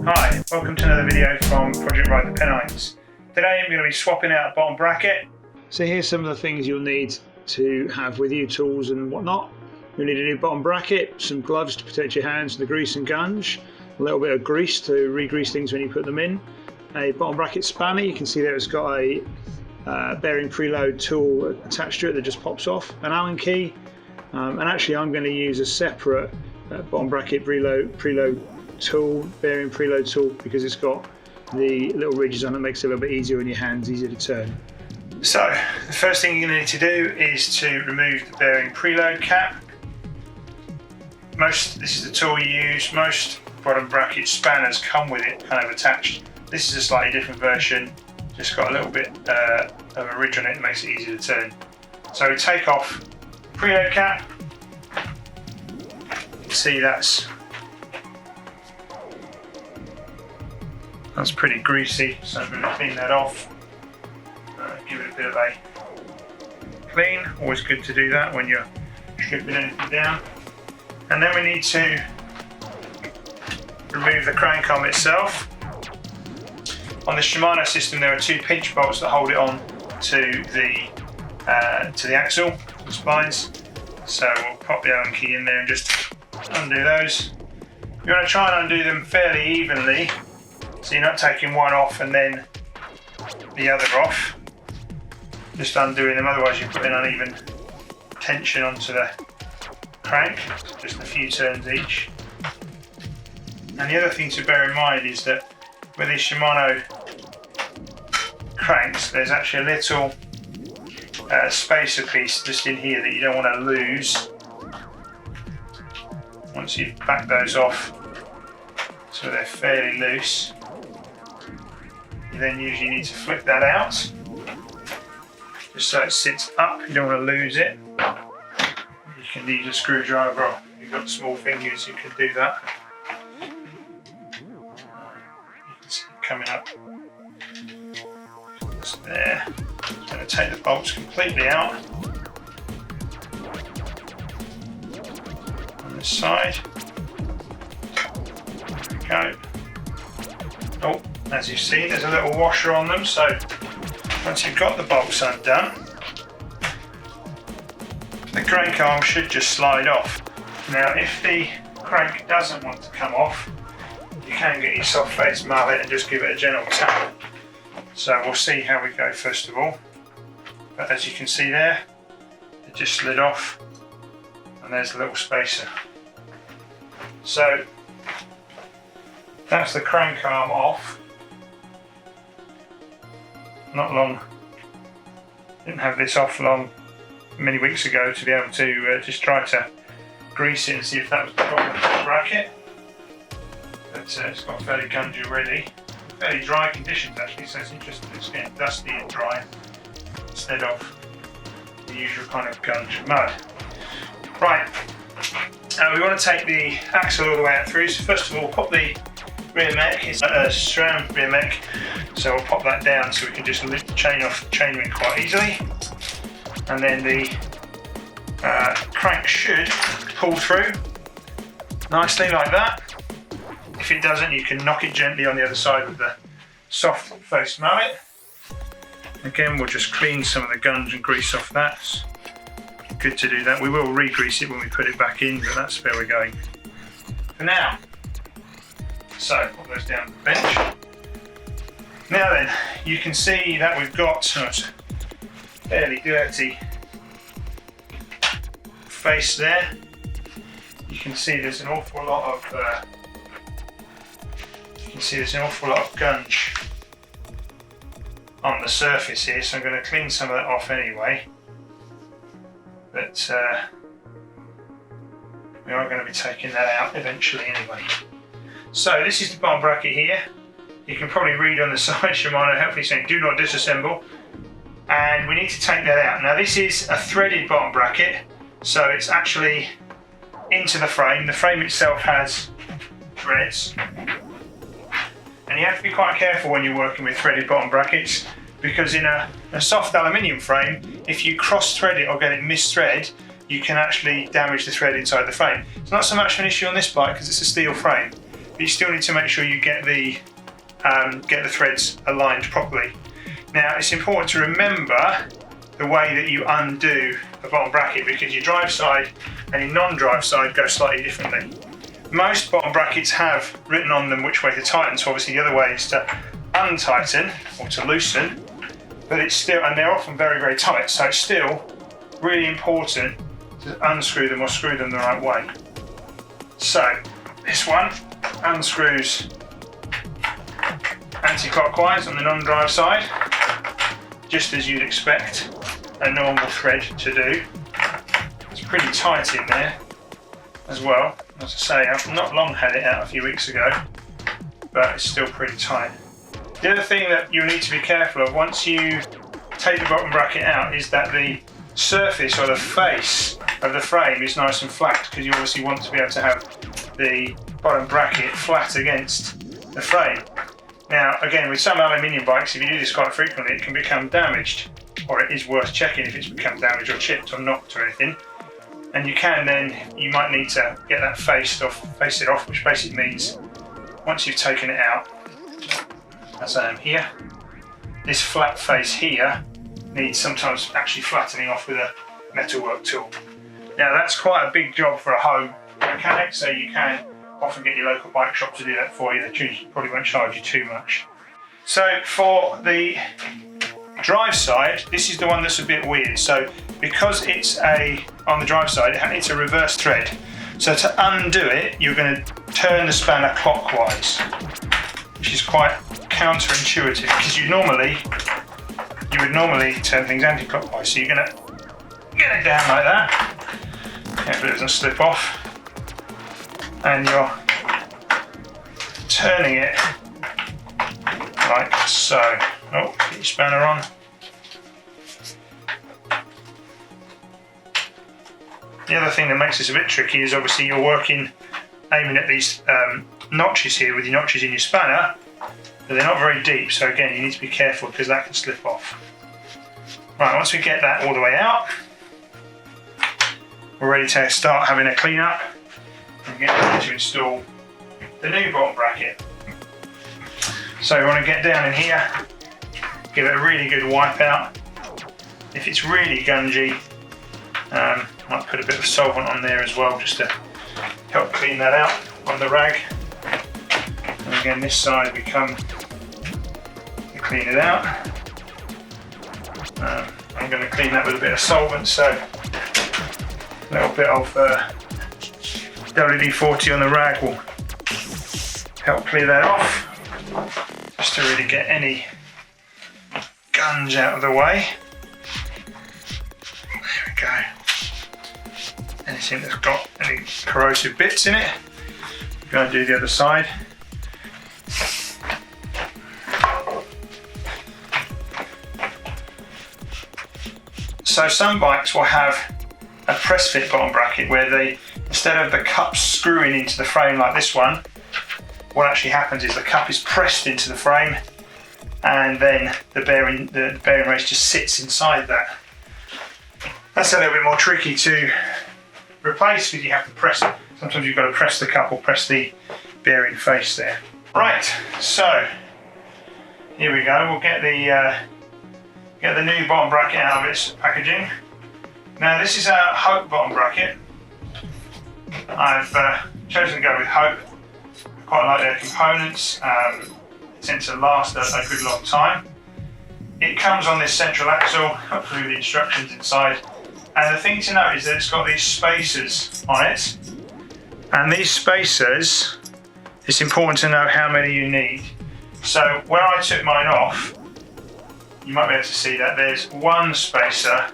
Hi, welcome to another video from Project Ride the Pennines. Today I'm going to be swapping out a bottom bracket. So here's some of the things you'll need to have with you, tools and whatnot. You'll need a new bottom bracket, some gloves to protect your hands from the grease and gunge, a little bit of grease to re-grease things when you put them in, a bottom bracket spanner. You can see there it's got a bearing preload tool attached to it that just pops off, an Allen key, and actually I'm going to use a separate bottom bracket preload tool, bearing preload tool, because it's got the little ridges on it, makes it a little bit easier in your hands, easier to turn. So the first thing you're going to need to do is to remove the bearing preload cap. This is the tool you use. Most bottom bracket spanners come with it kind of attached. This is a slightly different version, just got a little bit of a ridge on it that makes it easier to turn. So we take off the preload cap. You can see that's pretty greasy, so I'm going to clean that off. Give it a bit of a clean. Always good to do that when you're stripping anything down. And then we need to remove the crank arm itself. On the Shimano system, there are two pinch bolts that hold it on to the axle, the splines. So we'll pop the Allen key in there and just undo those. You want to try and undo them fairly evenly, so you're not taking one off and then the other off. Just undoing them, otherwise you're putting uneven tension onto the crank, just a few turns each. And the other thing to bear in mind is that with these Shimano cranks, there's actually a little spacer piece just in here that you don't want to lose. Once you've backed those off so they're fairly loose, you then usually need to flip that out just so it sits up. You don't want to lose it. You can use a screwdriver, or if you've got small fingers you can do that. You can see it coming up just there. I'm going to take the bolts completely out on this side. There we go. Oh, as you see, there's a little washer on them, so once you've got the bolts undone, the crank arm should just slide off. Now if the crank doesn't want to come off, you can get your soft face mallet and just give it a gentle tap. So we'll see how we go first of all. But as you can see there, it just slid off and there's a little spacer. So that's the crank arm off. Not long, didn't have this off long many weeks ago to be able to just try to grease it and see if that was the problem with the bracket. But it's got fairly gungy already, fairly dry conditions actually, so it's interesting. It's getting dusty and dry instead of the usual kind of gunge mud. Right, we want to take the axle all the way out through, so first of all pop the rear mech. It's a SRAM rear mech, so we'll pop that down so we can just lift the chain off the chainring quite easily. And then the crank should pull through nicely like that. If it doesn't, you can knock it gently on the other side with the soft face mallet. Again, we'll just clean some of the gunge and grease off that. Good to do that. We will re-grease it when we put it back in, but that's where we're going for now. So put those down the bench. Now then, you can see that we've got fairly dirty face there. You can see there's an awful lot of gunge on the surface here, so I'm going to clean some of that off anyway. But we are going to be taking that out eventually anyway. So this is the bottom bracket here. You can probably read on the side Shimano hopefully saying do not disassemble, and we need to take that out. Now this is a threaded bottom bracket, so it's actually into the frame. The frame itself has threads, and you have to be quite careful when you're working with threaded bottom brackets, because in a soft aluminium frame, if you cross thread it or get it misthread, you can actually damage the thread inside the frame. It's not so much of an issue on this bike because it's a steel frame. but you still need to make sure you get the threads aligned properly. Now it's important to remember the way that you undo the bottom bracket, because your drive side and your non-drive side go slightly differently. Most bottom brackets have written on them which way to tighten, so obviously the other way is to untighten or to loosen, but it's still, and they're often very, very tight, so it's still really important to unscrew them or screw them the right way. So this one unscrews anti-clockwise on the non-drive side, just as you'd expect a normal thread to do. It's pretty tight in there as well. As I say, I've not long had it out a few weeks ago, but it's still pretty tight. The other thing that you need to be careful of once you take the bottom bracket out is that the surface or the face of the frame is nice and flat, because you obviously want to be able to have the bottom bracket flat against the frame. Now again, with some aluminium bikes, if you do this quite frequently, it can become damaged, or it is worth checking if it's become damaged or chipped or knocked or anything. And you might need to get that face it off, which basically means once you've taken it out, as I am here, this flat face here needs sometimes actually flattening off with a metalwork tool. Now that's quite a big job for a home mechanic, so you can often get your local bike shop to do that for you. They probably won't charge you too much. So for the drive side, this is the one that's a bit weird. So because it's on the drive side, it's a reverse thread. So to undo it, you're going to turn the spanner clockwise, which is quite counterintuitive, because you would normally turn things anti-clockwise. So you're going to get it down like that, carefully it doesn't slip off, and you're turning it like so. Oh, get your spanner on. The other thing that makes this a bit tricky is obviously you're aiming at these notches here with your notches in your spanner, but they're not very deep, so again you need to be careful because that can slip off. Right, once we get that all the way out, we're ready to start having a clean up and get ready to install the new bottom bracket. So we want to get down in here, give it a really good wipe out. If it's really gungy, might put a bit of solvent on there as well, just to help clean that out on the rag. And again, this side we come to clean it out. I'm going to clean that with a bit of solvent, so a little bit of WD-40 on the rag will help clear that off, just to really get any gunge out of the way. There we go. Anything that's got any corrosive bits in it. I'm going to do the other side. So some bikes will have a press fit bottom bracket where instead of the cup screwing into the frame like this one, what actually happens is the cup is pressed into the frame, and then the bearing race just sits inside that. That's a little bit more tricky to replace, because you have to press it. Sometimes you've got to press the cup or press the bearing face there. Right, so here we go. We'll get the new bottom bracket out of its packaging. Now this is a Hope bottom bracket. I've chosen to go with Hope. I quite like their components. They tend to last a good long time. It comes on this central axle, hopefully with the instructions inside. And the thing to note is that it's got these spacers on it. And these spacers, it's important to know how many you need. So where I took mine off, you might be able to see that there's one spacer.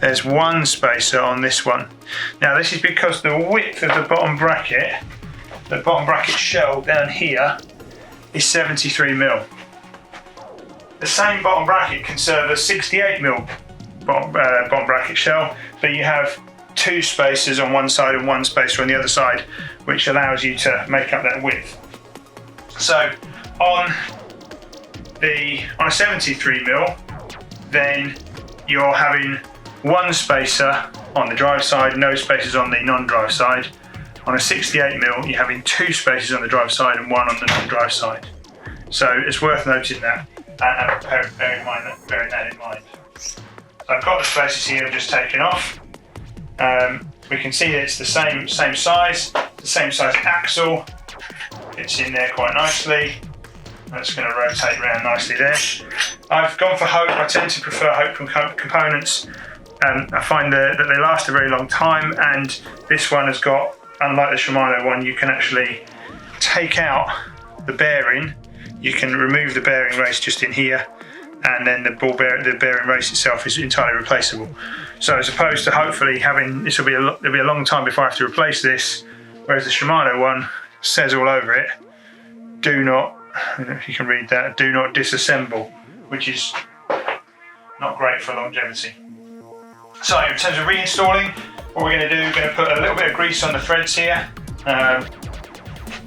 There's one spacer on this one. Now this is because the width of the bottom bracket shell down here is 73mm. The same bottom bracket can serve a 68mm bottom bracket shell, but you have two spacers on one side and one spacer on the other side, which allows you to make up that width. So on a 73mm, then you're having one spacer on the drive side, no spacers on the non-drive side. On a 68mm, you're having 2 spaces on the drive side and 1 on the non-drive side. So it's worth noting that and bearing that in mind. So I've got the spaces here I've just taken off. We can see that it's the same size, the same size axle. It's in there quite nicely. That's going to rotate around nicely there. I've gone for Hope. I tend to prefer Hope components. I find that they last a very long time, and this one has got, unlike the Shimano one, you can actually take out the bearing. You can remove the bearing race just in here, and then the bearing race itself is entirely replaceable. So as opposed to hopefully having this, it'll be a long time before I have to replace this, whereas the Shimano one says all over it, do not, I don't know if you can read that, do not disassemble, which is not great for longevity. So in terms of reinstalling, what we're going to do, we're going to put a little bit of grease on the threads here.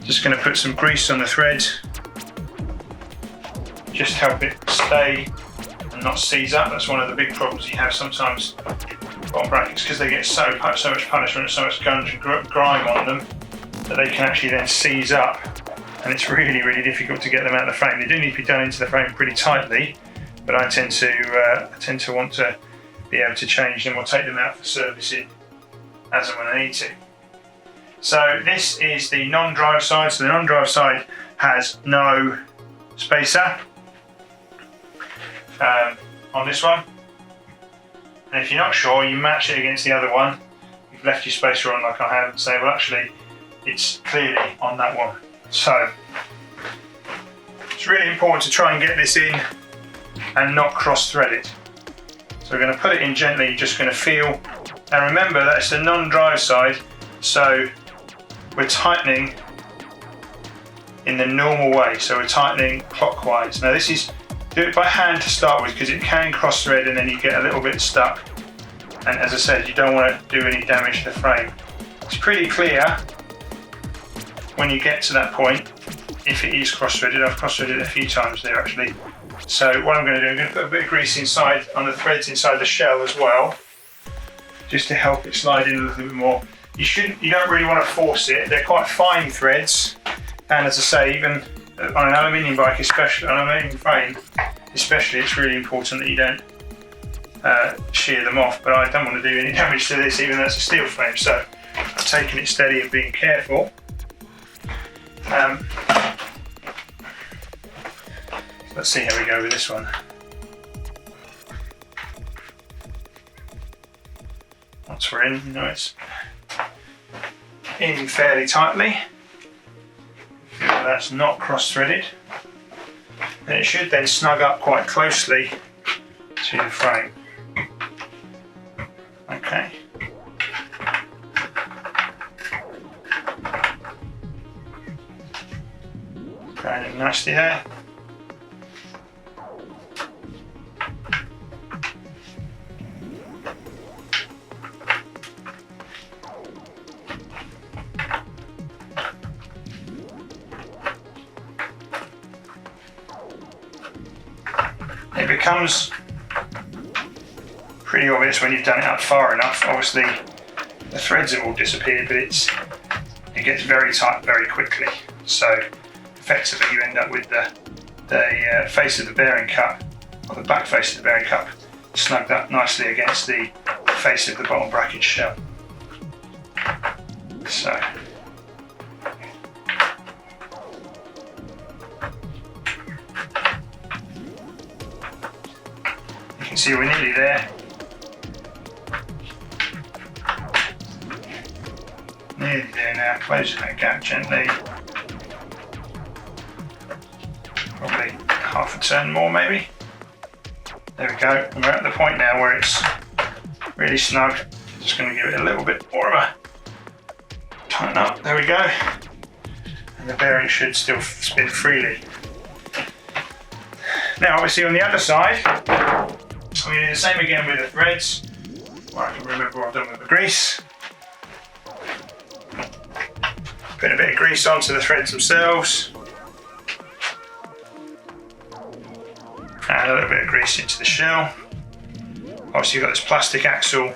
Just going to put some grease on the threads, just help it stay and not seize up. That's one of the big problems you have sometimes bottom brackets, because they get so much punishment, so much gunge and grime on them, that they can actually then seize up, and it's really, really difficult to get them out of the frame. They do need to be done into the frame pretty tightly, but I tend to want to be able to change them or take them out for servicing as and when I need to. So this is the non-drive side. So the non-drive side has no spacer on this one, and if you're not sure, you match it against the other one. You've left your spacer on like I have, and say, well, actually it's clearly on that one. So it's really important to try and get this in and not cross-thread it. So we're going to put it in gently, you're just going to feel, and remember that it's the non-drive side, so we're tightening in the normal way, so we're tightening clockwise. Now this is, do it by hand to start with, because it can cross-thread and then you get a little bit stuck, and as I said, you don't want to do any damage to the frame. It's pretty clear when you get to that point if it is cross-threaded. I've cross-threaded it a few times there actually. So what I'm going to do, I'm going to put a bit of grease inside on the threads inside the shell as well, just to help it slide in a little bit more. You don't really want to force it. They're quite fine threads, and as I say, even on an aluminium bike, especially on an aluminium frame, especially, it's really important that you don't shear them off. But I don't want to do any damage to this, even though it's a steel frame. So I'm taking it steady and being careful. Let's see how we go with this one. Once we're in, you know, it's in fairly tightly. Feel that's not cross-threaded. And it should then snug up quite closely to the frame. Okay. Going in nicely there. It becomes pretty obvious when you've done it up far enough. Obviously the threads have all disappeared, but it gets very tight very quickly. So effectively you end up with the face of the bearing cup, or the back face of the bearing cup, snugged up nicely against the face of the bottom bracket shell. So you can see we're nearly there. Nearly there now, closing that gap gently. Probably half a turn more maybe. There we go, and we're at the point now where it's really snug. Just going to give it a little bit more of a tighten up, there we go. And the bearing should still spin freely. Now obviously on the other side, I'm going to do the same again with the threads, where I can remember what I've done with the grease. Put a bit of grease onto the threads themselves. Add a little bit of grease into the shell. Obviously you've got this plastic axle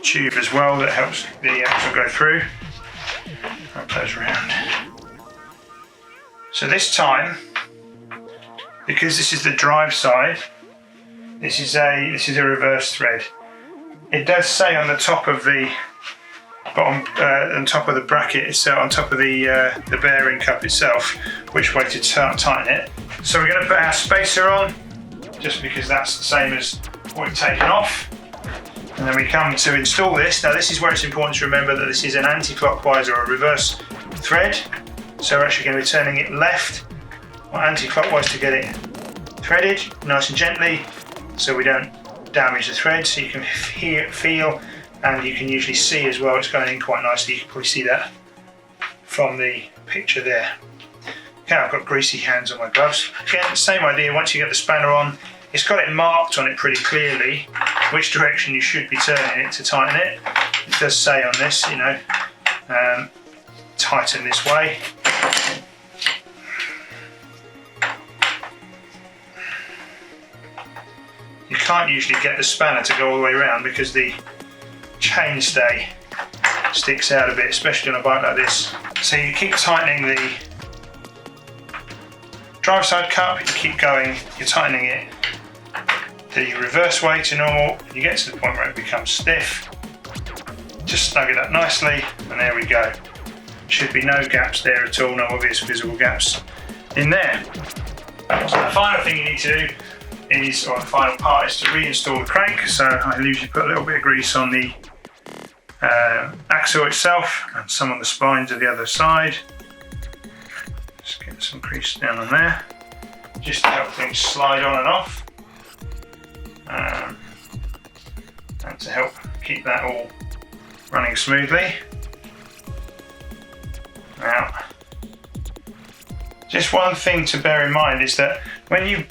tube as well that helps the axle go through. those around. So this time, because this is the drive side, this is a reverse thread. It does say on the top of the bottom, on top of the bracket itself, on top of the bearing cup itself, which way to tighten it. So we're going to put our spacer on, just because that's the same as what we've taken off. And then we come to install this. Now this is where it's important to remember that this is an anti-clockwise or a reverse thread. So we're actually going to be turning it left or anti-clockwise to get it threaded nice and gently, so we don't damage the thread. So you can feel, and you can usually see as well, it's going in quite nicely. You can probably see that from the picture there. Okay, I've got greasy hands on my gloves. Again, same idea, once you get the spanner on, it's got it marked on it pretty clearly which direction you should be turning it to tighten it. It does say on this, you know, tighten this way. You can't usually get the spanner to go all the way around because the chainstay sticks out a bit, especially on a bike like this. So you keep tightening the drive side cup, you keep going, you're tightening it the reverse way to normal. You get to the point where it becomes stiff, just snug it up nicely, and there we go. Should be no gaps there at all, no obvious visible gaps in there. So the final thing you need to do is, or the final part, is to reinstall the crank. So I usually put a little bit of grease on the axle itself and some on the spines of the other side. Just get some grease down on there, just to help things slide on and off, and to help keep that all running smoothly. Now, just one thing to bear in mind is that when you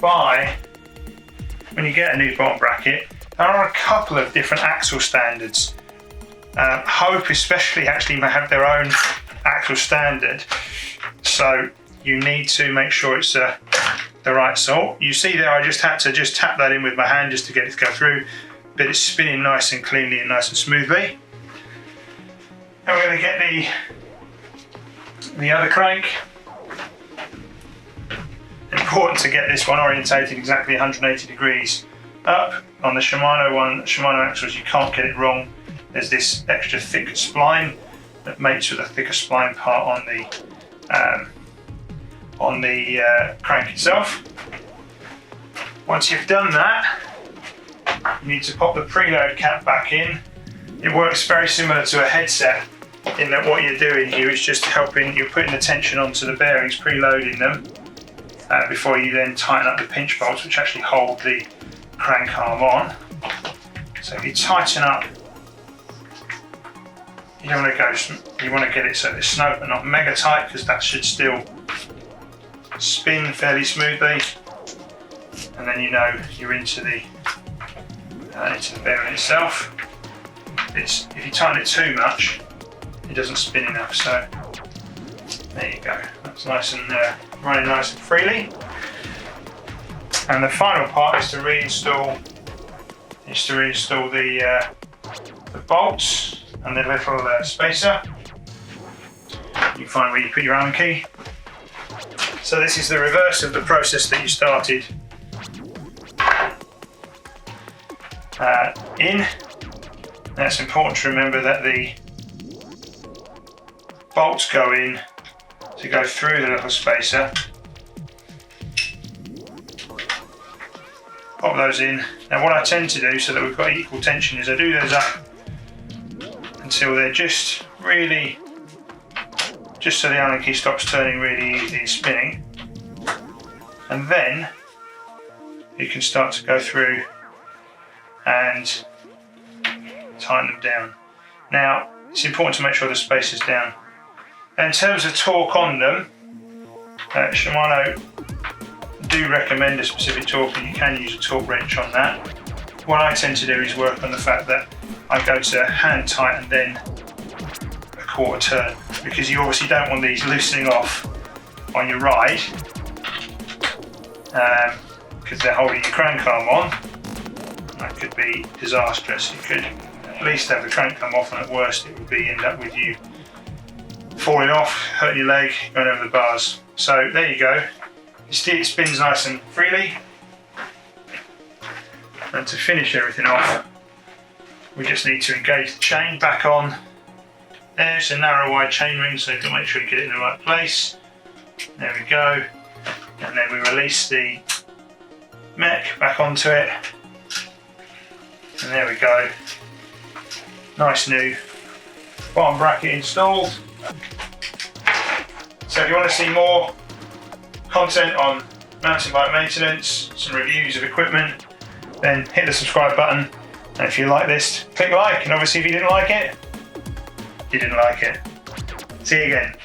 get a new bottom bracket, there are a couple of different axle standards. Hope especially actually have their own axle standard, so you need to make sure it's the right sort. You see there, I just had to tap that in with my hand just to get it to go through, but it's spinning nice and cleanly and nice and smoothly. And we're going to get the other crank. Important to get this one orientated exactly 180 degrees up. On the Shimano axles, you can't get it wrong. There's this extra thick spline that mates with a thicker spline part on the crank itself. Once you've done that, you need to pop the preload cap back in. It works very similar to a headset in that what you're doing here is just helping, you're putting the tension onto the bearings, preloading them, before you then tighten up the pinch bolts, which actually hold the crank arm on. So if you tighten up, you want to get it so it's snug but not mega tight, because that should still spin fairly smoothly, and then you know you're into the bearing itself. If you tighten it too much, it doesn't spin enough. So there you go. That's nice and running nice and freely. And the final part is to reinstall the bolts and the little spacer. You find where you put your Allen key. So this is the reverse of the process that you started in. Now it's important to remember that the bolts go in to go through the little spacer. Pop those in. Now what I tend to do, so that we've got equal tension, is I do those up until they're just so the Allen key stops turning really easy and spinning, and then you can start to go through and tighten them down. Now it's important to make sure the space is down. And in terms of torque on them, Shimano do recommend a specific torque, and you can use a torque wrench on that. What I tend to do is work on the fact that I go to hand tight and then a quarter turn, because you obviously don't want these loosening off on your ride, because they're holding your crank arm on. That could be disastrous. You could at least have the crank come off, and at worst it would be end up with you falling off, hurting your leg, going over the bars. So there you go. It spins nice and freely. And to finish everything off, we just need to engage the chain back on. There's a narrow wide chain ring, so you can make sure you get it in the right place. There we go. And then we release the mech back onto it. And there we go. Nice new bottom bracket installed. So if you want to see more content on mountain bike maintenance, some reviews of equipment, then hit the subscribe button. And if you like this, click like. And obviously if you didn't like it, you didn't like it. See you again.